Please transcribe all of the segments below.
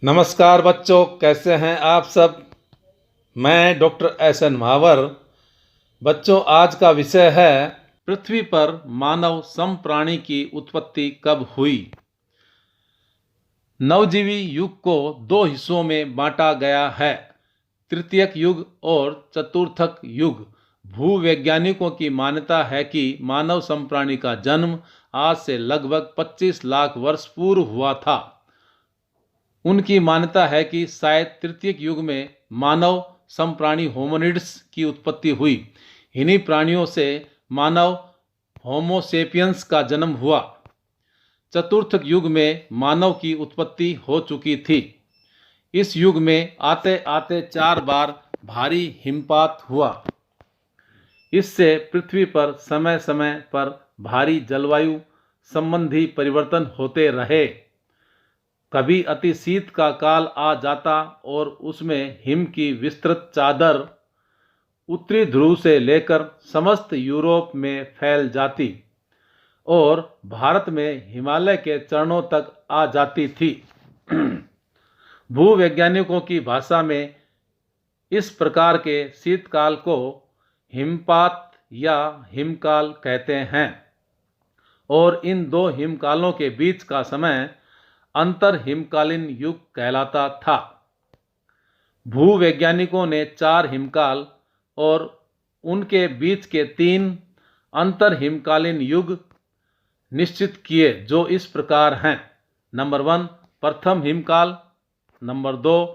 नमस्कार बच्चों, कैसे हैं आप सब। मैं डॉक्टर एस.एन. महावर। बच्चों, आज का विषय है पृथ्वी पर मानव समप्राणी की उत्पत्ति कब हुई। नवजीवी युग को दो हिस्सों में बांटा गया है, तृतीयक युग और चतुर्थक युग। भूवैज्ञानिकों की मान्यता है कि मानव समप्राणी का जन्म आज से लगभग 25 लाख वर्ष पूर्व हुआ था। उनकी मान्यता है कि शायद तृतीयक युग में मानव समप्राणी होमिनिड्स की उत्पत्ति हुई। इन्हीं प्राणियों से मानव होमोसेपियंस का जन्म हुआ। चतुर्थक युग में मानव की उत्पत्ति हो चुकी थी। इस युग में आते आते 4 बार भारी हिमपात हुआ। इससे पृथ्वी पर समय समय पर भारी जलवायु संबंधी परिवर्तन होते रहे। कभी अति शीत का काल आ जाता और उसमें हिम की विस्तृत चादर उत्तरी ध्रुव से लेकर समस्त यूरोप में फैल जाती और भारत में हिमालय के चरणों तक आ जाती थी। भूवैज्ञानिकों की भाषा में इस प्रकार के शीतकाल को हिमपात या हिमकाल कहते हैं और इन दो हिमकालों के बीच का समय अंतर हिमकालीन युग कहलाता था। भूवैज्ञानिकों ने 4 हिमकाल और उनके बीच के 3 अंतर हिमकालीन युग निश्चित किए, जो इस प्रकार हैं। नंबर 1 प्रथम हिमकाल, नंबर 2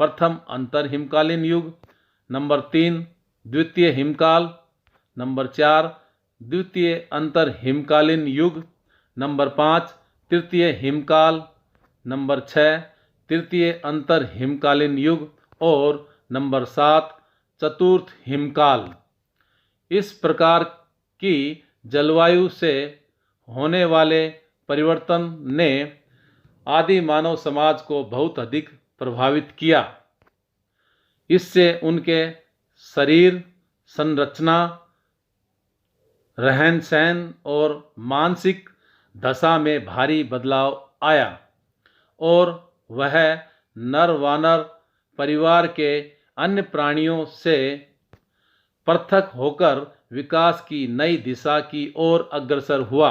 प्रथम अंतर हिमकालीन युग, नंबर 3 द्वितीय हिमकाल, नंबर 4 द्वितीय अंतर हिमकालीन युग, नंबर 5 तृतीय हिमकाल, नंबर 6 तृतीय अंतर हिमकालीन युग और नंबर 7 चतुर्थ हिमकाल। इस प्रकार की जलवायु से होने वाले परिवर्तन ने आदि मानव समाज को बहुत अधिक प्रभावित किया। इससे उनके शरीर, संरचना, रहन सहन और मानसिक दशा में भारी बदलाव आया और वह नर वानर परिवार के अन्य प्राणियों से पृथक होकर विकास की नई दिशा की ओर अग्रसर हुआ।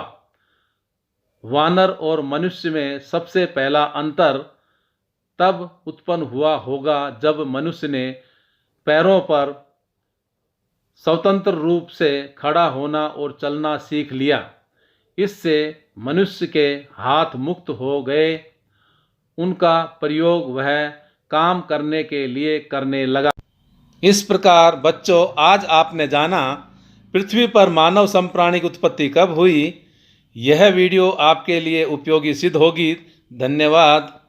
वानर और मनुष्य में सबसे पहला अंतर तब उत्पन्न हुआ होगा जब मनुष्य ने पैरों पर स्वतंत्र रूप से खड़ा होना और चलना सीख लिया। इससे मनुष्य के हाथ मुक्त हो गए। उनका प्रयोग वह काम करने के लिए करने लगा। इस प्रकार बच्चों, आज आपने जाना पृथ्वी पर मानव समप्राणी की उत्पत्ति कब हुई। यह वीडियो आपके लिए उपयोगी सिद्ध होगी। धन्यवाद।